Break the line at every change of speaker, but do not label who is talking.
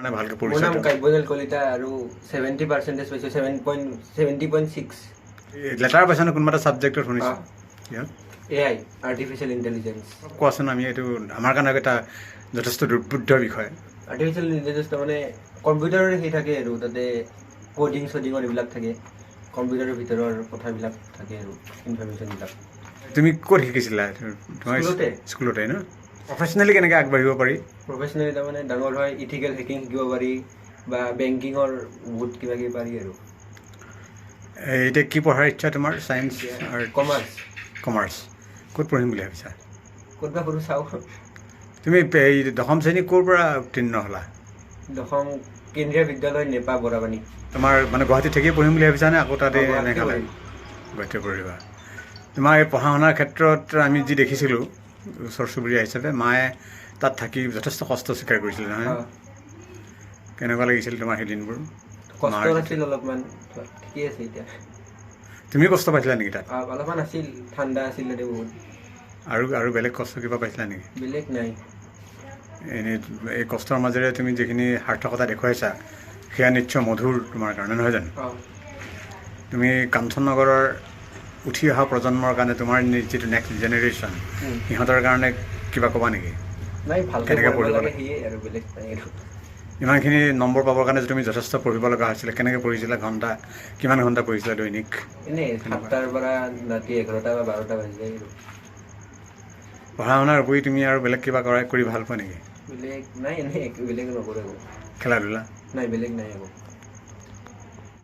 মানে ভালকে
মোৰ নাম কাব্যজল কলিতা আৰু 70% পাইছো 70.6
লেটাৰ পাইছা নে কোনোবা এটা ছাবজেক্টত শুনিছোঁ কিহত
এআই আৰ্টিফিচিয়েল ইণ্টেলিজেন্স
কোৱাচোন আমি এইটো আমাৰ কাৰণে এটা যথেষ্ট দুৰ্বোধ্য বিষয়
আৰ্টিফিচিয়েল ইণ্টেলিজেন্স মানে কম্পিউটাৰৰ সেই থাকে আৰু তাতে কোডিং চডিঙৰ এইবিলাক থাকে কম্পিউটাৰৰ ভিতৰৰ কথাবিলাক থাকে আৰু ইনফৰমেশ্যনবিলাক
তুমি ক'ত শিকিছিলা তোমাৰ স্কুলতে ন প্ৰফেচনেলি কেনেকৈ আগবাঢ়িব পাৰি
প্ৰফেচনেলি তাৰমানে ডাঙৰ হয় ইথিকেল হেকিং শিকিব পাৰি বা বেংকিঙৰ বহুত কিবা কিবি পাৰি আৰু
এতিয়া কি পঢ়াৰ ইচ্ছা তোমাৰ চায়েন্স কমাৰ্চ ক'ত পঢ়িম বুলি ভাবিছা
ক'তবা সৰু চাওঁ
তুমি এই দশম শ্ৰেণী ক'ৰ পৰা উত্তীৰ্ণ হ'লা
দশম কেন্দ্ৰীয় বিদ্যালয় নেপা বৰাবানী
তোমাৰ মানে গুৱাহাটীত থাকিয়ে পঢ়িম বুলি ভাবিছানে আকৌ তাতে মেঘালয় গুৱাহাটীতে পঢ়িবা তোমাৰ এই পঢ়া শুনাৰ ক্ষেত্ৰত আমি যি দেখিছিলোঁ ওচৰ চুবুৰীয়া হিচাপে মায়ে তাত থাকি যথেষ্ট কষ্ট স্বীকাৰ কৰিছিলে নহয় কেনেকুৱা লাগিছিল তোমাৰ সেই দিনবোৰ
কষ্ট আছিল অলপমান ঠিকেই আছে এতিয়া
তুমি কষ্ট পাইছিলা নেকি তাত
অলপমান আছিল ঠাণ্ডা আছিল তাতে বহুত
আৰু বেলেগ কষ্ট কিবা পাইছিলা নেকি
বেলেগ নাই
এনেই এই কষ্টৰ মাজেৰে তুমি যিখিনি সাৰ্থকতা দেখুৱাইছা সেয়া নিশ্চয় মধুৰ তোমাৰ কাৰণে নহয় জানো তুমি কাঞ্চননগৰৰ উঠি অহা প্ৰজন্মৰ কাৰণে তোমাৰ যিটো নেক্সট জেনেৰেশ্যন সিহঁতৰ কাৰণে কিবা ক'বা নেকি
নাই ভালকৈ পঢ়িব লাগে সেয়ে আৰু বেলেগ নাই আৰু
ইমানখিনি নম্বৰ পাবৰ কাৰণে তুমি যথেষ্ট পঢ়িব লগা হৈছিলে কেনেকৈ পঢ়িছিলা কিমান ঘণ্টা পঢ়িছিলা দৈনিক
এনেই 7টাৰ পৰা ৰাতি 11টা বা 12টা বাজি যায় আৰু
পঢ়া শুনাৰ উপৰি তুমি আৰু বেলেগ কিবা কৰি ভাল পোৱা নেকি
বেলেগ নাই এনেই বেলেগ নকৰোঁ
খেলা ধূলা
নাই বেলেগ নাই আকৌ